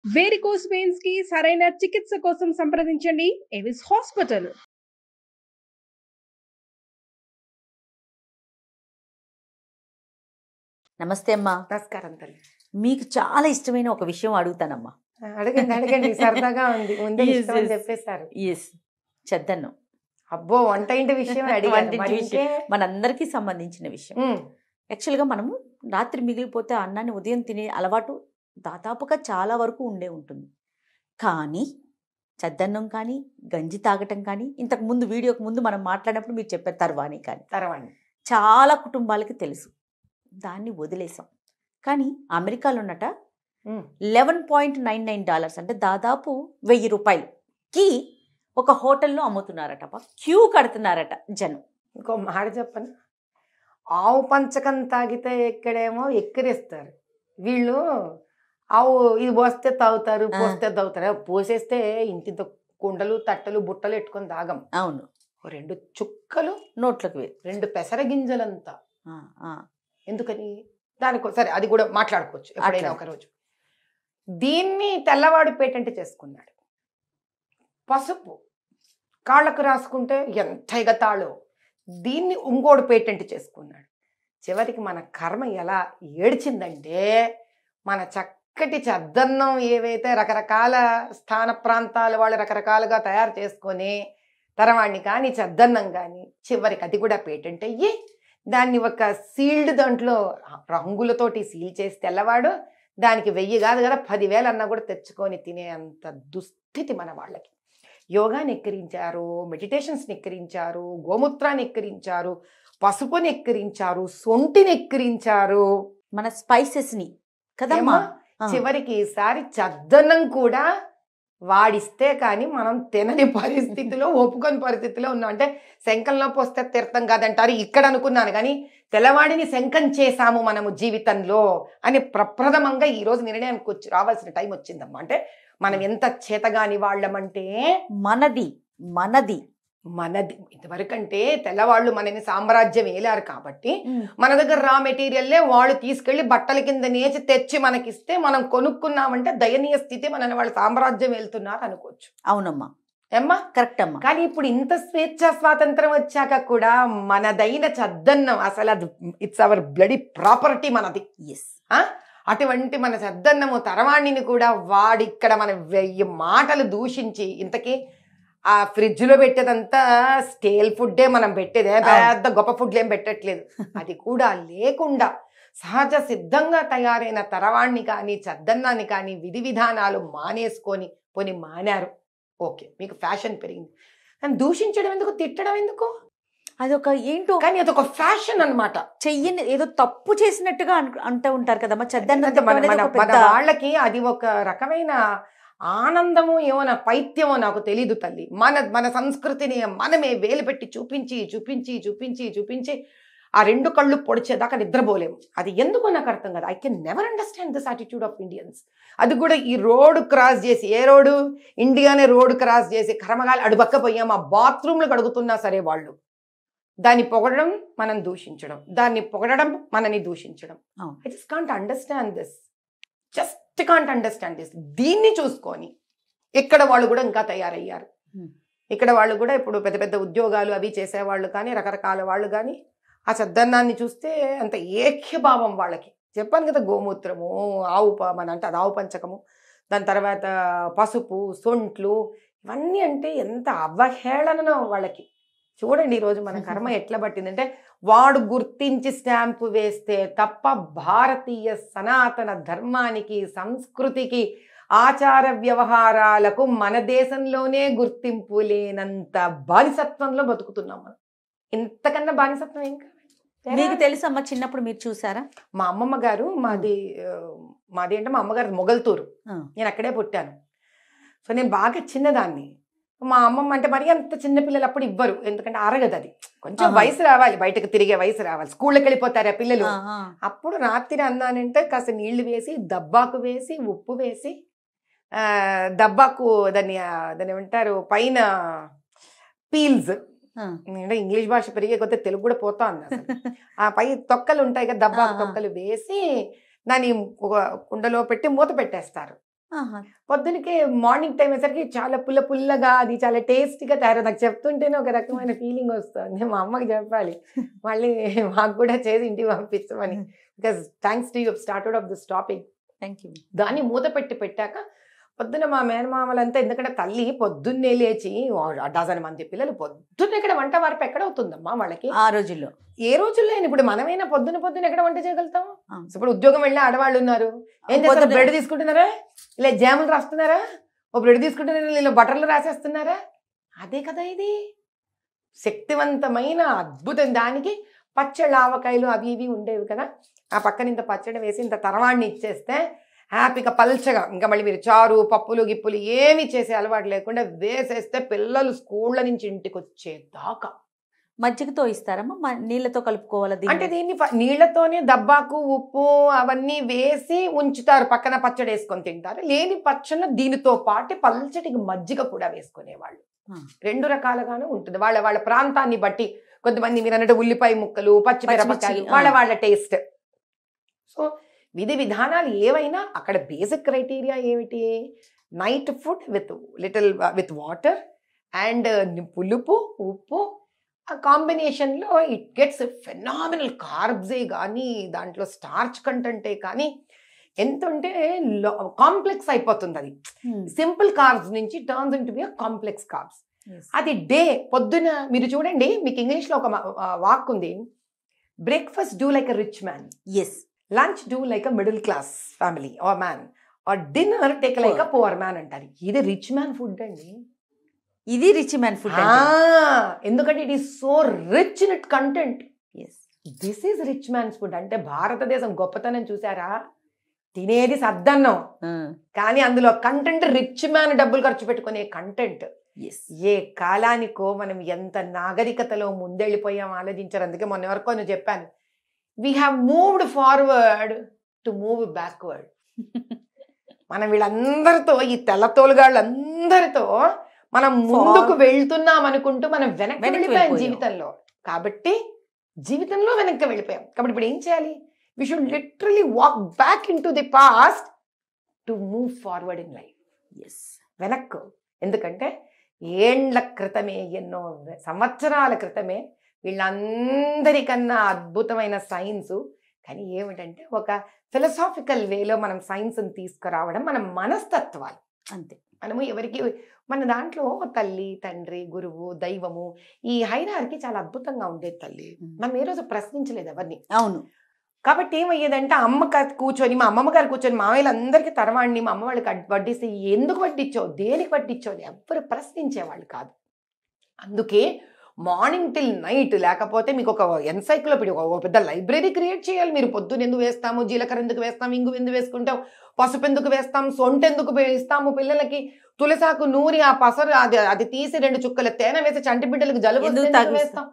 Varicose veins కి సరైన చికిత్స కోసం సంప్రదించండి ఎవిస్ హాస్పిటల్. నమస్తే అమ్మా. నమస్కారం తల్లి. మీకు చాలా ఇష్టమైన ఒక విషయం అడుగుతానమ్మా. అడగండి అడగండి, సరదాగా ఉంది. ముందే ఇష్టం అని చెప్పేశారు. ఎస్, చెద్దన్నం. అబ్బో, వంట ఇంటి విషయం అడిగాను. మరి ఇంకే? మనందరికీ సంబంధించిన విషయం. యాక్చువల్గా మనము రాత్రి మిగిలిపోతే అన్నాన్ని ఉదయం తినే అలవాటు దాదాపుగా చాలా వరకు ఉండే ఉంటుంది. కానీ చెద్దన్నం కానీ గంజి తాగటం కానీ, ఇంతకు ముందు వీడియోకి ముందు మనం మాట్లాడినప్పుడు మీరు చెప్పారు తర్వాణి కానీ, తర్వాణి చాలా కుటుంబాలకి తెలుసు. దాన్ని వదిలేసాం. కానీ అమెరికాలో ఉన్నట $11.99 అంటే దాదాపు $1000కి ఒక హోటల్లో అమ్ముతున్నారట. క్యూ కడుతున్నారట జనం. ఇంకో మాట చెప్పను, ఆవు పంచకం తాగితే ఎక్కడేమో ఎక్కిరిస్తారు వీళ్ళు. ఆవు ఇది పోస్తే తాగుతారు, పోస్తే తాగుతారు. పోసేస్తే ఇంటితో కుండలు తట్టలు బుట్టలు ఎట్టుకొని తాగం. అవును, 2 చుక్కలు నోట్లకు 2 పెసర గింజలంతా. ఎందుకని? దానికి సరే, అది కూడా మాట్లాడుకోవచ్చు ఎప్పుడైనా ఒకరోజు. దీన్ని తెల్లవాడు పేటెంట్ చేసుకున్నాడు. పసుపు కాళ్ళకు రాసుకుంటే ఎంత ఎగతాళో, దీన్ని ఇంకోడు పేటెంట్ చేసుకున్నాడు. చివరికి మన కర్మ ఎలా ఏడ్చిందంటే, మన చక్కటి చద్దన్నం ఏవైతే రకరకాల స్థాన ప్రాంతాల వాళ్ళు రకరకాలుగా తయారు చేసుకొని తరవాణ్ణి కానీ చద్దన్నం కానీ చివరికి అది కూడా పేటెంట్ అయ్యి దాన్ని ఒక సీల్డ్ దాంట్లో రంగులతోటి సీల్ చేసి తెల్లవాడు దానికి 1000 కాదు కదా 10,000 అన్నా కూడా తెచ్చుకొని తినే అంత దుస్థితి మన వాళ్ళకి. యోగాని ఎక్కిరించారు, మెడిటేషన్స్ని ఎక్కిరించారు, గోమూత్రాన్ని ఎక్కిరించారు, పసుపుని ఎక్కిరించారు, సొంటిని ఎక్కిరించారు, మన స్పైసెస్ని కదమ్మా. చివరికి ఈసారి చద్దన్నం కూడా వాడిస్తే కానీ మనం తినని పరిస్థితిలో, ఒప్పుకొని పరిస్థితిలో ఉన్నాం. అంటే శంఖంలో పోస్తే తీర్థం కాదంటారు ఇక్కడ అనుకున్నాను, కానీ తెల్లవాడిని శంఖం చేశాము మనము జీవితంలో అని ప్రప్రథమంగా ఈరోజు నిర్ణయానికి రావాల్సిన టైం వచ్చిందమ్మా. అంటే మనం ఎంత చేతగాని వాళ్ళమంటే మనది మనది మనది. ఇంతవరకంటే తెల్లవాళ్ళు మనని సామ్రాజ్యం ఏలారు కాబట్టి మన దగ్గర రా మెటీరియల్లే వాళ్ళు తీసుకెళ్లి బట్టల కింద నేచి తెచ్చి మనకిస్తే మనం కొనుక్కున్నామంటే దయనీయ స్థితి. మనని వాళ్ళు సామ్రాజ్యం వెళ్తున్నారు అనుకోవచ్చు. అవునమ్మా, ఏమ్మా? కరెక్ట్ అమ్మా. కానీ ఇప్పుడు ఇంత స్వేచ్ఛ స్వాతంత్రం వచ్చాక కూడా మనదైన చద్దన్నం అసలు అది ఇట్స్ అవర్ బ్లడీ ప్రాపర్టీ మనది. అటువంటి మన చద్దన్నము తరవాణిని కూడా వాడిక్కడ మన 1000 మాటలు దూషించి, ఇంతకీ ఆ ఫ్రిడ్జ్లో పెట్టేదంతా స్టేల్ ఫుడ్డే మనం పెట్టేదే, పెద్ద గొప్ప ఫుడ్లు ఏం పెట్టట్లేదు. అది కూడా లేకుండా సహజ సిద్ధంగా తయారైన తరవాణ్ణి కానీ చద్దన్నాన్ని కానీ విధి విధానాలు మానేసుకొని పోని మానారు. ఓకే, మీకు ఫ్యాషన్ పెరిగింది. కానీ దూషించడం ఎందుకు, తిట్టడం ఎందుకు? అదొక ఏంటో, కానీ అదొక ఫ్యాషన్ అన్నమాట. చెయ్యని ఏదో తప్పు చేసినట్టుగా అంటూ ఉంటారు కదమ్మా. చద్దన్నం మన వాళ్ళకి అది ఒక రకమైన ఆనందము, ఏమో నా పైత్యమో నాకు తెలీదు తల్లి. మన సంస్కృతిని మనమే వేలు పెట్టి చూపించి చూపించి చూపించి చూపించి ఆ 2 కళ్ళు పొడిచేదాకా నిద్రపోలేము. అది ఎందుకో నాకు అర్థం కదా. I can never understand this attitude of Indians. అది కూడా ఈ రోడ్డు క్రాస్ చేసి, ఏ రోడ్డు, ఇండియానే రోడ్డు క్రాస్ చేసి కర్మగాలి అడుపక్క పోయాం. ఆ బాత్రూమ్లు కడుగుతున్నా సరే వాళ్ళు దాన్ని పొగడడం, మనం దూషించడం, దాన్ని పొగడడం, మనని దూషించడం. I just can't understand this, just can't understand this. దీన్ని చూసుకొని ఇక్కడ వాళ్ళు కూడా ఇంకా తయారయ్యారు. ఇక్కడ వాళ్ళు కూడా ఇప్పుడు పెద్ద పెద్ద ఉద్యోగాలు అవి చేసేవాళ్ళు కానీ రకరకాల వాళ్ళు కానీ ఆ చద్దన్నాన్ని చూస్తే అంత ఏక్యభావం వాళ్ళకి. చెప్పాను కదా, గోమూత్రము, ఆవు అంటే అది ఆవు పంచకము, దాని తర్వాత పసుపు, సొంట్లు, ఇవన్నీ అంటే ఎంత అవహేళనో వాళ్ళకి. చూడండి ఈరోజు మన కర్మ ఎట్లా పట్టిందంటే, వాడు గుర్తించి స్టాంపు వేస్తే తప్ప భారతీయ సనాతన ధర్మానికి, సంస్కృతికి, ఆచార వ్యవహారాలకు మన దేశంలోనే గుర్తింపు లేనంత బానిసత్వంలో బతుకుతున్నాం మనం. ఇంతకన్నా బానిసత్వం ఏం కావాలి? మీకు తెలుసమ్మా, చిన్నప్పుడు మీరు చూసారా? మా అమ్మమ్మ గారు, మాది అంటే మా అమ్మగారు మొగల్తూరు, నేను అక్కడే పుట్టాను. సో నేను బాగా చిన్నదాన్ని. మా అమ్మమ్మ అంటే మరి అంత చిన్నపిల్లలు అప్పుడు ఇవ్వరు, ఎందుకంటే అరగదు, అది కొంచెం వయసు రావాలి, బయటకు తిరిగే వయసు రావాలి, స్కూళ్ళకి వెళ్ళిపోతారు ఆ పిల్లలు. అప్పుడు రాత్రి అన్నానంటే కాస్త నీళ్లు వేసి, దబ్బాకు వేసి, ఉప్పు వేసి, దబ్బాకు దాన్ని ఏమంటారు పైన పీల్స్, అంటే ఇంగ్లీష్ భాష పెరిగే కొద్ది తెలుగు కూడా పోతా ఉంది అసలు. ఆ పై తొక్కలు ఉంటాయి కదా, దబ్బాకు తొక్కలు వేసి దాన్ని ఒక కుండలో పెట్టి మూత పెట్టేస్తారు. ఆహా. పొద్దునకి మార్నింగ్ టైం అయ్యేసరికి చాలా పుల్లగా అది చాలా టేస్టీగా తయారు. నాకు చెప్తుంటేనే ఒక రకమైన ఫీలింగ్ వస్తుంది. మా అమ్మకి చెప్పాలి మళ్ళీ మాకు కూడా చేసి ఇంటికి పంపించమని. Because thanks to you started off this topic. Thank you. దాన్ని మూత పెట్టాక పొద్దున మా మేనమామలంతా, ఎందుకంటే తల్లి పొద్దున్నే లేచి డజన్ మంది పిల్లలు పొద్దున్న ఇక్కడ వంట వార్పు ఎక్కడ అవుతుందమ్మా వాళ్ళకి ఆ రోజుల్లో. ఏ రోజుల్లో అయినా. ఇప్పుడు మనమైనా పొద్దున ఎక్కడ వంట చేయగలుగుతాం? ఆ. ఇప్పుడు ఉద్యోగం వెళ్ళిన ఆడవాళ్ళు ఉన్నారు, ఏం చేస్తారు? పొద్దున్నే. బ్రెడ్ తీసుకుంటున్నారా, ఇలా జాములు రాస్తున్నారా, ఓ బ్రెడ్ తీసుకుంటున్నారా, ఇలా బటర్లు రాసేస్తున్నారా? అదే కదా ఇది శక్తివంతమైన అద్భుతం. దానికి పచ్చళ్ళు ఆవకాయలు అవి ఇవి ఉండేవి కదా, ఆ పక్కన ఇంత పచ్చడి వేసి ఇంత తర్వాణ్ణి ఇచ్చేస్తే హ్యాపీగా పల్చగా, ఇంకా మళ్ళీ మీరు చారు పప్పులు గిప్పులు ఏమి చేసే అలవాటు లేకుండా వేసేస్తే పిల్లలు స్కూళ్ళ నుంచి ఇంటికి వచ్చేదాకా. మజ్జిగతో ఇస్తారమ్మా, నీళ్ళతో కలుపుకోవాలా అంటే దీన్ని? దీన్ని నీళ్లతోనే దబ్బాకు ఉప్పు అవన్నీ వేసి ఉంచుతారు, పక్కన పచ్చడి వేసుకొని తింటారు. లేని పచ్చళ్ళు దీనితో పాటు పల్చటికి మజ్జిగ కూడా వేసుకునేవాళ్ళు. రెండు రకాలుగానే ఉంటుంది వాళ్ళ ప్రాంతాన్ని బట్టి. కొంతమంది మీరు అన్నట్టు ఉల్లిపాయ ముక్కలు, పచ్చిమిరపకాయలు, వాళ్ళ టేస్ట్. సో విధి విధానాలు ఏవైనా అక్కడ బేసిక్ క్రైటీరియా ఏమిటి? Night food with water and పులుపు ఉప్పు ఆ కాంబినేషన్లో ఇట్ గెట్స్ ఫెనామినల్. కార్బ్సే కానీ దాంట్లో స్టార్చ్ కంటెంటే కానీ ఎంత ఉంటే కాంప్లెక్స్ అయిపోతుంది. అది సింపుల్ కార్బ్స్ నుంచి turns into be complex carbs. అది డే పొద్దున మీరు చూడండి, మీకు ఇంగ్లీష్లో ఒక వాక్ ఉంది, breakfast do like a rich man, yes, lunch do like a middle class family or man, or dinner take like a poor man అంటారు. ఇది రిచ్ మ్యాన్ ఫుడ్ అండి. ఇది రిచ్ మ్యాన్ ఫుడ్. ఎందుకంటే it is so rich in it content. This is rich man's food. అంటే భారతదేశం గొప్పతనం చూసారా? తినేది సద్దన్నం కానీ అందులో కంటెంట్ రిచ్ మ్యాన్ డబ్బులు ఖర్చు పెట్టుకునే కంటెంట్. ఏ కాలానికో మనం ఎంత నాగరికతలో ముందెళ్ళిపోయాం ఆలోచించారు. అందుకే మొన్న వరకు నేను చెప్పాను, we have moved forward to move backward. మనం వీళ్ళందరితో, ఈ తెల్లతోలుగాళ్ళందరితో మనం ముందుకు వెళ్తున్నాం అనుకుంటూ మనం వెనక్కి వెళ్ళిపోయాం జీవితంలో. కాబట్టి జీవితంలో వెనక్కి వెళ్ళిపోయాం. కాబట్టి ఇప్పుడు ఏం చేయాలి? We should literally walk back in to the past to move forward in life. వెనక్కు. ఎందుకంటే ఏండ్ల క్రితమే, ఎన్నో సంవత్సరాల క్రితమే వీళ్ళందరికన్నా అద్భుతమైన సైన్సు. కానీ ఏమిటంటే ఒక ఫిలసాఫికల్ వేలో మనం సైన్స్ని తీసుకురావడం మన మనస్తత్వాలు అంతే. మనము ఎవరికి మన దాంట్లో తల్లి తండ్రి గురువు దైవము ఈ హైరార్కీ చాలా అద్భుతంగా ఉండేది తల్లి. మనం ఏ రోజు ప్రశ్నించలేదు ఎవరిని. అవును. కాబట్టి ఏమయ్యేదంటే అమ్మ కూర్చొని, మా అమ్మమ్మ గారు కూర్చొని మామయ్యలందరికీ తరవాణ్ణి మా అమ్మ వాళ్ళకి వడ్డిస్తే ఎందుకు వడ్డించావు, దేనికి వడ్డించావు ఎవరు ప్రశ్నించేవాళ్ళు కాదు. అందుకే మార్నింగ్ టిల్ నైట్, లేకపోతే మీకు ఒక ఎన్సైక్లోపీడియా, ఒక పెద్ద లైబ్రరీ క్రియేట్ చేయాలి. మీరు పొద్దున ఎందుకు వేస్తాము, జీలకర్ర ఎందుకు వేస్తాము, ఇంగు ఎందుకు వేసుకుంటాం, పసుపు ఎందుకు వేస్తాం, సొంట ఎందుకు ఇస్తాము పిల్లలకి, తులసాకు నూరి ఆ పసరు అది తీసి 2 చుక్కల తేనె వేసి చంటి బిడ్డలకు జలుబు వేస్తాం.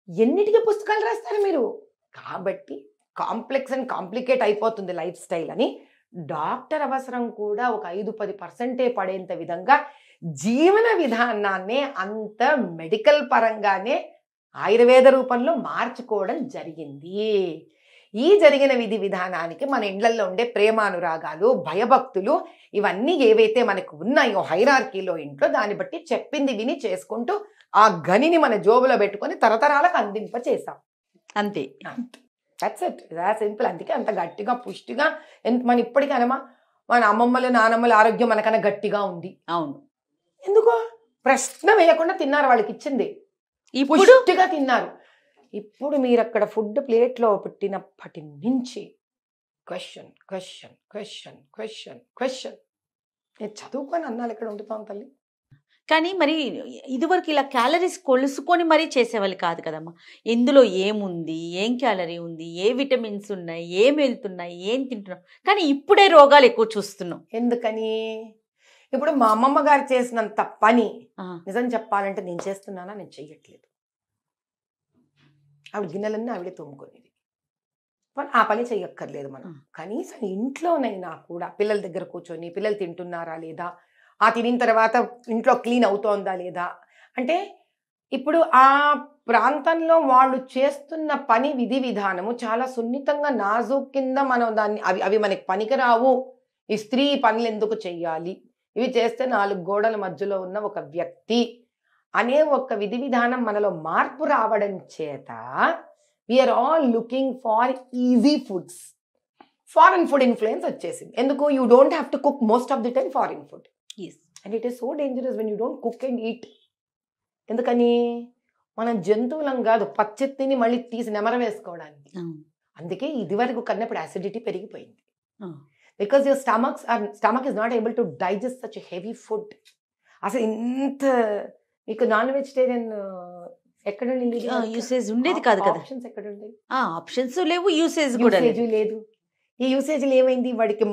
ఎన్నిటికీ పుస్తకాలు రాస్తారు మీరు. కాబట్టి కాంప్లెక్స్ అండ్ కాంప్లికేట్ అయిపోతుంది లైఫ్ స్టైల్ అని డాక్టర్ అవసరం కూడా ఒక 5-10% పడేంత విధంగా జీవన విధానాన్నే అంత మెడికల్ పరంగానే ఆయుర్వేద రూపంలో మార్చుకోవడం జరిగింది. ఈ జరిగిన విధి విధానానికి మన ఇండ్లలో ఉండే ప్రేమానురాగాలు, భయభక్తులు ఇవన్నీ ఏవైతే మనకు ఉన్నాయో హైరార్కీలో ఇంట్లో, దాన్ని బట్టి చెప్పింది విని చేసుకుంటూ ఆ గనిని మన జోబులో పెట్టుకొని తరతరాలకు అందింప చేసాం. అంతే. That's it. That simple. అందుకే అంత గట్టిగా పుష్టిగా మన ఇప్పటికనమా మన అమ్మమ్మలు నానమ్మల ఆరోగ్యం మనకన్నా గట్టిగా ఉంది. అవును. ఎందుకో ప్రశ్న వేయకుండా తిన్నారు, వాళ్ళకి ఇచ్చింది ఇప్పుడు పుష్టిగా తిన్నారు. ఇప్పుడు మీరు అక్కడ ఫుడ్ ప్లేట్లో పెట్టినప్పటి నుంచి question question question question question. నేను చదువుకొని అన్నాలు ఎక్కడ వండుతాం తల్లి. కానీ మరి ఇదివరకు ఇలా క్యాలరీస్ కొలుసుకొని మరీ చేసేవాళ్ళు కాదు కదమ్మా. ఎందులో ఏముంది, ఏం క్యాలరీ ఉంది, ఏ విటమిన్స్ ఉన్నాయి, ఏం వెళ్తున్నాయి, ఏం తింటున్నాం. కానీ ఇప్పుడే రోగాలు ఎక్కువ చూస్తున్నాం. ఎందుకని? ఇప్పుడు మా అమ్మమ్మ గారు చేసినంత పని నిజం చెప్పాలంటే నేను చేస్తున్నానా? నేను చెయ్యట్లేదు. ఆవిడ గిన్నెలన్నీ ఆవిడే తోముకునేది. ఆ పని చెయ్యక్కర్లేదు మనం. కనీసం ఇంట్లోనైనా కూడా పిల్లల దగ్గర కూర్చొని పిల్లలు తింటున్నారా లేదా, ఆ తినిన తర్వాత ఇంట్లో క్లీన్ అవుతోందా లేదా, అంటే ఇప్పుడు ఆ ప్రాంతంలో వాళ్ళు చేస్తున్న పని విధి విధానము చాలా సున్నితంగా నాజూక్ కింద మనం దాన్ని అవి మనకి పనికిరావు, ఈ స్త్రీ పనులు ఎందుకు చెయ్యాలి, ఇవి చేస్తే 4 గోడల మధ్యలో ఉన్న ఒక వ్యక్తి అనే ఒక విధి విధానం మనలో మార్పు రావడం చేత we are all looking for easy foods. Foreign food influence వచ్చేసింది. ఎందుకు? You don't have to cook most of the time foreign food. And it is so dangerous when you don't cook and eat. ఎందుకని? మనం జంతువులం కాదు, పచ్చెత్తిని మళ్ళీ తీసి నెమర వేసుకోవడానికి. అందుకే ఇదివరకు కన్నప్పుడు యాసిడిటీ పెరిగిపోయింది. Because your stomach is not able to digest such heavy food. అసలు ఇంత మీకు నాన్ వెజిటేరియన్ ఎక్కడ యూసేజ్ ఉండేది కాదు కదా. ఆప్షన్స్ ఎక్కడ ఉండేది? ఆప్షన్స్ లేవు, యూసేజ్ కూడా లేదు. ఈ యూసేజ్లు ఏమైంది? వాడికి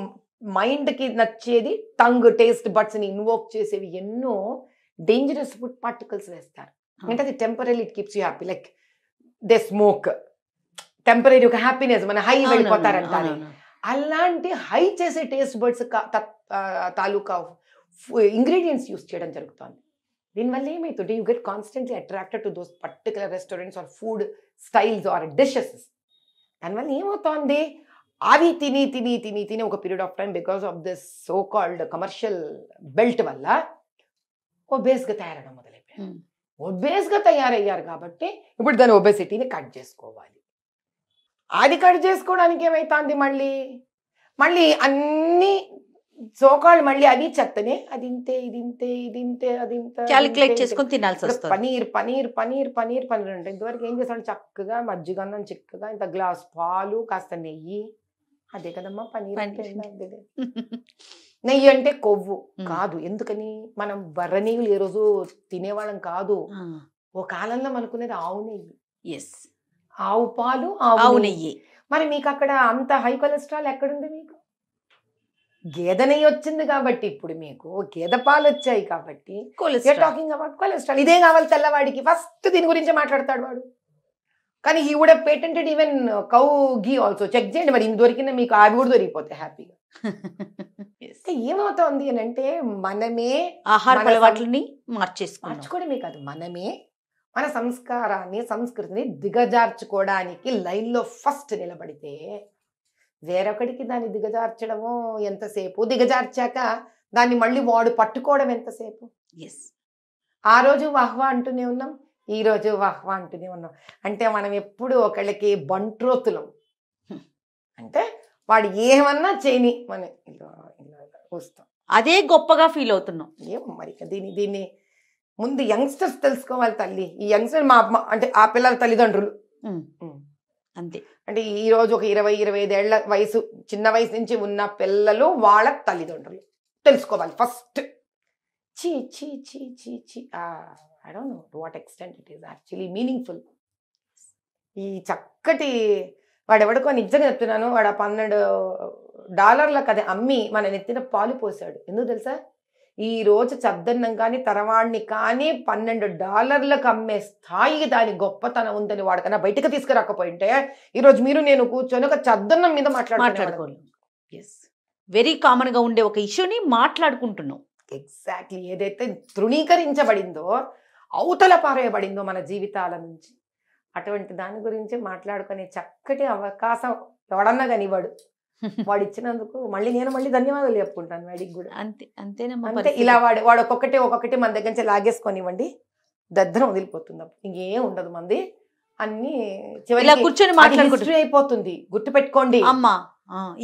మైండ్కి నచ్చేది టంగ్, టేస్ట్ బడ్స్ ని ఇన్వోక్ చేసేవి ఎన్నో డేంజరస్ ఫుడ్ పార్టికల్స్ వేస్తారు. అంటే అది temporary, it keeps you happy. Like they smoke, temporary ఒక హ్యాపీనెస్, మన హై వెళ్ళిపోతారంట. అలాంటి హై చేసే టేస్ట్ బర్డ్స్ తాలూకా ఇంగ్రీడియంట్స్ యూస్ చేయడం జరుగుతుంది. దీనివల్ల ఏమవుతుంది? You get constantly attracted to those particular restaurants or food styles or dishes. దానివల్ల ఏమవుతుంది? అవి తిని తిని తిని తిని ఒక period of time because of this so called commercial belt వల్ల ఒబేస్గా తయారవడం మొదలైపోయారు. ఒబేస్గా తయారయ్యారు కాబట్టి ఇప్పుడు దాని ఒబేసిటీని కట్ చేసుకోవాలి. అది కట్ చేసుకోవడానికి ఏమైతుంది? మళ్ళీ అన్ని సోకాళ్ళు మళ్ళీ అది చెత్తనే, అది ఇంతే, ఇది ఇంతే, ఇది ఇంతే, అది ఇంత క్యాలిక్యులేట్ చేసుకొని తినాల్సి వస్తుంది. పనీర్ పనీర్ పనీర్ పనీర్ పనీర్ అంటే ఇంతవరకు ఏం చేస్తాడు? చక్కగా మజ్జిగన్నం, చిక్కగా ఇంత గ్లాస్ పాలు, కాస్త నెయ్యి. అదే కదమ్మా పనీర్ అంటే. నెయ్యి అంటే కొవ్వు కాదు. ఎందుకని? మనం బర్ర నెయ్యిలు ఏ రోజు తినేవాళ్ళం కాదు. ఓ కాలంలో అనుకునేది ఆవు నెయ్యి, ఆవు పాలు, ఆవు నెయ్యి. మరి మీకు అక్కడ అంత హై కొలెస్ట్రాల్ ఎక్కడుంది? మీకు గేదె నెయ్యి వచ్చింది కాబట్టి, ఇప్పుడు మీకు గేదె పాలు వచ్చాయి కాబట్టి టాకింగ్ అబౌట్ కొలెస్ట్రాల్. ఇదే కావాలి తెల్లవాడికి. ఫస్ట్ దీని గురించి మాట్లాడతాడు వాడు. కానీ he would have patented even cow ghee also. Check చేయండి మరి, ఇన్ని దొరికిన మీకు అవి కూడా దొరికిపోతాయి హ్యాపీగా. ఏమవుతోంది అని అంటే మనమే ఆహార అలవాట్లని మార్చుకోవడమే కాదు, మనమే మన సంస్కారాన్ని, సంస్కృతిని దిగజార్చుకోవడానికి లైన్లో ఫస్ట్ నిలబడితే వేరొకడికి దాన్ని దిగజార్చడము ఎంతసేపు, దిగజార్చాక దాన్ని మళ్ళీ వాడు పట్టుకోవడం ఎంతసేపు. ఆ రోజు వాహ్వా అంటూనే ఉన్నాం, ఈ రోజు వాహ్వా అంటూనే ఉన్నాం. అంటే మనం ఎప్పుడు ఒకళ్ళకి బంట్రోతులం. అంటే వాడు ఏమన్నా చేయని మనం వస్తాం, అదే గొప్పగా ఫీల్ అవుతున్నాం. ఏమో మరి దీన్ని ముందు యంగ్స్టర్స్ తెలుసుకోవాలి తల్లి. ఈ యంగ్స్టర్ అంటే ఆ పిల్లల తల్లిదండ్రులు అంతే. అంటే ఈ రోజు ఒక 20-25 ఏళ్ల వయసు, చిన్న వయసు నుంచి ఉన్న పిల్లలు వాళ్ళ తల్లిదండ్రులు తెలుసుకోవాలి ఫస్ట్. చీ చీ చీ చీ చీ I don't know to what extent it is actually meaningful. ఈ చక్కటి వాడెవడికో నిజంగా చెప్తున్నాను, వాడు $12 అది అమ్మి మన నెత్తిన పాలు పోసాడు. ఎందుకు తెలుసా? ఈ రోజు చద్దన్నం కానీ తరవాడిని కానీ $12 అమ్మే స్థాయికి దాని గొప్పతనం ఉందని వాడికన్నా బయటకు తీసుకురాకపోయింటే ఈరోజు మీరు నేను కూర్చొని ఒక చద్దన్నం మీద మాట్లాడుకోవాలి. వెరీ కామన్ గా ఉండే ఒక ఇష్యూని మాట్లాడుకుంటున్నాం. ఎగ్జాక్ట్లీ. ఏదైతే తృణీకరించబడిందో, అవతల పారేయబడిందో మన జీవితాల నుంచి, అటువంటి దాని గురించి మాట్లాడుకునే చక్కటి అవకాశం ఎవడన్నా కానీ వాడు ఇచ్చినందుకు మళ్ళీ ధన్యవాదాలు చెప్పుకుంటాను వాడికి కూడా. అంతే. ఇలా వాడు ఒక్కొక్కటి మన దగ్గర నుంచి లాగేసుకొనివ్వండి, దద్దరం వదిలిపోతుంది. అప్పుడు ఇంకేం ఉండదు మంది, అన్ని కూర్చొని హిస్టరీ అయిపోతుంది. గుర్తుపెట్టుకోండి అమ్మా,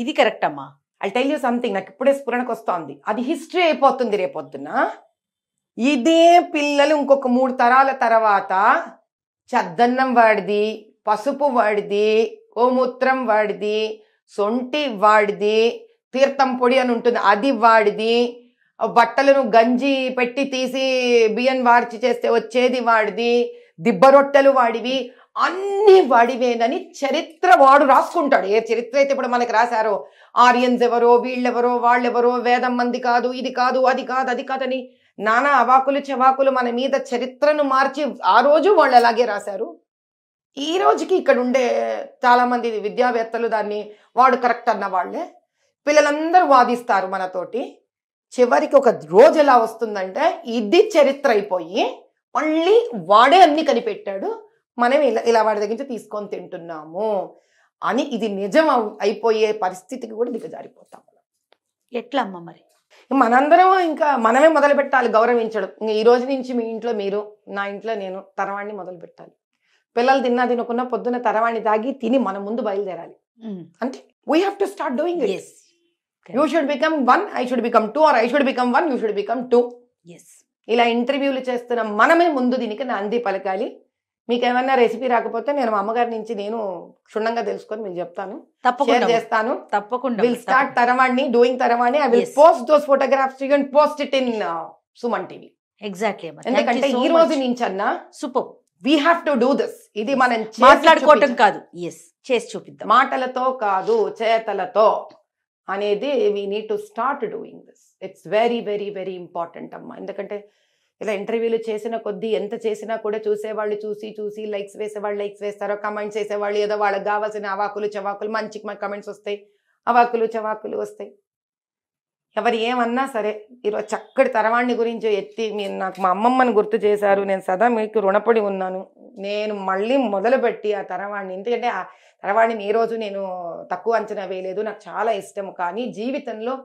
ఇది కరెక్ట్ అమ్మా. ఐ టెల్ యూ సంథింగ్, నాకు ఇప్పుడే స్ఫురణకు వస్తోంది. అది హిస్టరీ అయిపోతుంది రేపొద్దున. ఇదే పిల్లలు ఇంకొక 3 తరాల తర్వాత చద్దన్నం వాడిది, పసుపు వాడిది, గోమూత్రం వాడిది, సొంటి వాడిది, తీర్థం పొడి అని ఉంటుంది అది వాడిది, బట్టలను గంజి పెట్టి తీసి బియ్యం వార్చి చేస్తే వచ్చేది వాడిది, దిబ్బ రొట్టెలు వాడివి, అన్ని వాడివేనని చరిత్ర వాడు రాసుకుంటాడు. ఏ చరిత్ర అయితే ఇప్పుడు మనకి రాశారో, ఆర్యన్స్ ఎవరో, వీళ్ళెవరో, వాళ్ళెవరో, వేదం మంది కాదు, ఇది కాదు, అది కాదు, అది కాదని నానా అవాకులు చెవాకులు మన మీద చరిత్రను మార్చి ఆ రోజు వాళ్ళు అలాగే రాశారు. ఈ రోజుకి ఇక్కడ ఉండే చాలా మంది విద్యావేత్తలు దాన్ని వాడు కరెక్ట్ అన్న వాళ్ళే. పిల్లలందరూ వాదిస్తారు మనతోటి. చివరికి ఒక రోజు ఎలా వస్తుందంటే ఇది చరిత్ర అయిపోయి మళ్ళీ వాడే అన్ని కనిపెట్టాడు, మనం ఇలా వాడి దగ్గర నుంచి తీసుకొని తింటున్నాము అని ఇది నిజం అయిపోయే పరిస్థితికి కూడా దిగజారిపోతాం. ఎట్లా అమ్మ మరి? మనందరం ఇంకా మనమే మొదలు పెట్టాలి గౌరవించడం. ఇంకా ఈ రోజు నుంచి మీ ఇంట్లో మీరు, నా ఇంట్లో నేను తరవాణ్ణి మొదలు పెట్టాలి. పిల్లలు తినకున్నా పొద్దున్న తరవాణ్ణి తాగి తిని మన ముందు బయలుదేరాలి. అంటే we have to start doing it. Yes, you should become 1, I should become 2, or I should become 1, you should become 2. Yes. ఇలా ఇంటర్వ్యూలు చేస్తున్న మనమే ముందు దీనికి నాంది పలకాలి. మీకు ఏమైనా రెసిపీ రాకపోతే నేను మా అమ్మగారి నుంచి నేను క్షుణ్ణంగా తెలుసుకొని మీకు చెప్తాను, షేర్ చేస్తాను. తప్పకుండా విల్ స్టార్ట్ తరవాణ్ణి, డూయింగ్ తరవాణ్ణి. I will Yes. Post those photographs you can post it in Suman TV. Exactly అమ్మ. ఎందుకంటే ఈ రోజు నుంచి అన్నా super. We have to do this. ఇది మనం మాట్లాడుకోవటం కాదు, ఎస్, చేసి చూపిద్దాం. మాటలతో కాదు, చేతలతో అనేది we need to start doing this. It's very very very important అమ్మా. ఎందుకంటే ఇలా ఇంటర్వ్యూలు చేసిన కొద్దీ ఎంత చేసినా కూడా చూసేవాళ్ళు చూసి లైక్స్ వేసేవాళ్ళు లైక్స్ వేస్తారో, కమెంట్స్ వేసేవాళ్ళు ఏదో వాళ్ళకి కావాల్సిన అవాకులు చవాకులు మంచి కమెంట్స్ వస్తాయి, అవాకులు చవాకులు వస్తాయి. ఎవరు ఏమన్నా సరే, ఈరోజు చక్కటి తరవాణ్ణి గురించి ఎత్తి మీరు నాకు మా అమ్మమ్మని గుర్తు చేశారు. నేను సదా మీకు రుణపడి ఉన్నాను. నేను మళ్ళీ మొదలుపెట్టి ఆ తరవాణ్ణి, ఎందుకంటే ఆ తరవాణిని ఏ రోజు నేను తక్కువ అంచనా వేయలేదు, నాకు చాలా ఇష్టం. కానీ జీవితంలో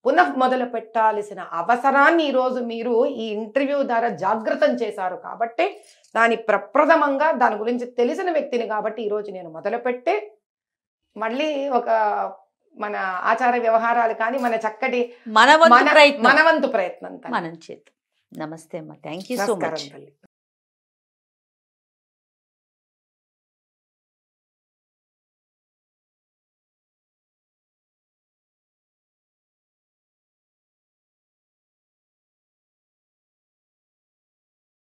పునః మొదలు పెట్టాల్సిన అవసరాన్ని ఈరోజు మీరు ఈ ఇంటర్వ్యూ ద్వారా జాగృతం చేశారు కాబట్టి, దాని ప్రప్రథమంగా దాని గురించి తెలిసిన వ్యక్తిని కాబట్టి ఈరోజు నేను మొదలుపెట్టే మళ్ళీ ఒక మన ఆచార వ్యవహారాలు కానీ మన చక్కటి మనవంతు ప్రయత్నం మనవంతు ప్రయత్నం మనం చేద్దాం. నమస్తే అమ్మ, థ్యాంక్ యూ సో మచ్.